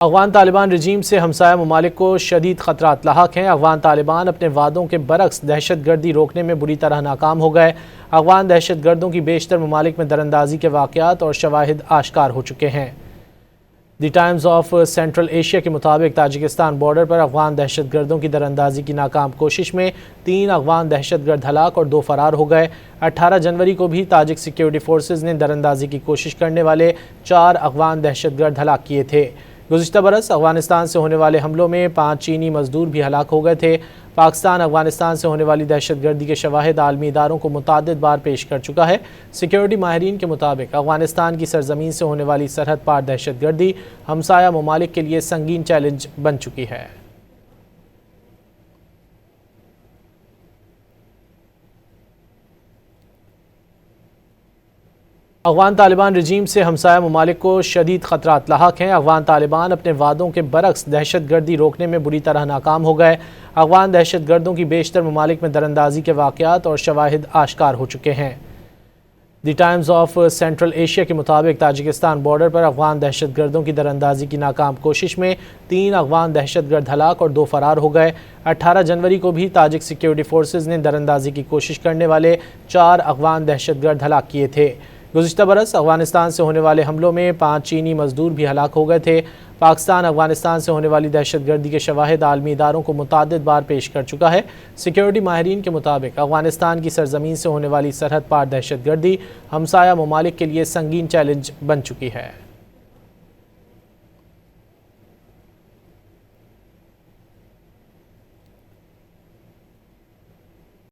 افغان طالبان رجیم سے ہمسایہ ممالک کو شدید خطرات لاحق ہیں۔ افغان طالبان اپنے وعدوں کے برعکس دہشت گردی روکنے میں بری طرح ناکام ہو گئے۔ افغان دہشت گردوں کی بیشتر ممالک میں دراندازی کے واقعات اور شواہد آشکار ہو چکے ہیں۔ دی ٹائمز آف سینٹرل ایشیا کے مطابق تاجکستان بارڈر پر افغان دہشت گردوں کی دراندازی کی ناکام کوشش میں 3 افغان دہشت گرد ہلاک اور 2 فرار ہو گئے۔ 18 جنوری کو بھی تاجک سیکیورٹی فورسز نے دراندازی کی کوشش کرنے والے 4 افغان دہشت گرد ہلاک کیے تھے۔ گزشتہ برس افغانستان سے ہونے والے حملوں میں 5 چینی مزدور بھی ہلاک ہو گئے تھے۔ پاکستان افغانستان سے ہونے والی دہشت گردی کے شواہد عالمی اداروں کو متعدد بار پیش کر چکا ہے۔ سیکیورٹی ماہرین کے مطابق افغانستان کی سرزمین سے ہونے والی سرحد پار دہشت گردی ہمسایہ ممالک کے لیے سنگین چیلنج بن چکی ہے۔ افغان طالبان رجیم سے ہمسایہ ممالک کو شدید خطرات لاحق ہیں۔ افغان طالبان اپنے وعدوں کے برعکس دہشت گردی روکنے میں بری طرح ناکام ہو گئے۔ افغان دہشت گردوں کی بیشتر ممالک میں دراندازی کے واقعات اور شواہد آشکار ہو چکے ہیں۔ دی ٹائمز آف سینٹرل ایشیا کے مطابق تاجکستان بارڈر پر افغان دہشت گردوں کی دراندازی کی ناکام کوشش میں 3 افغان دہشت گرد ہلاک اور 2 فرار ہو گئے۔ 18 جنوری کو بھی تاجک سیکیورٹی فورسز نے دراندازی کی کوشش کرنے والے 4 افغان دہشت گرد ہلاک کیے تھے۔ گزشتہ برس افغانستان سے ہونے والے حملوں میں 5 چینی مزدور بھی ہلاک ہو گئے تھے۔ پاکستان افغانستان سے ہونے والی دہشت گردی کے شواہد عالمی اداروں کو متعدد بار پیش کر چکا ہے۔ سیکیورٹی ماہرین کے مطابق افغانستان کی سرزمین سے ہونے والی سرحد پار دہشت گردی ہمسایہ ممالک کے لیے سنگین چیلنج بن چکی ہے۔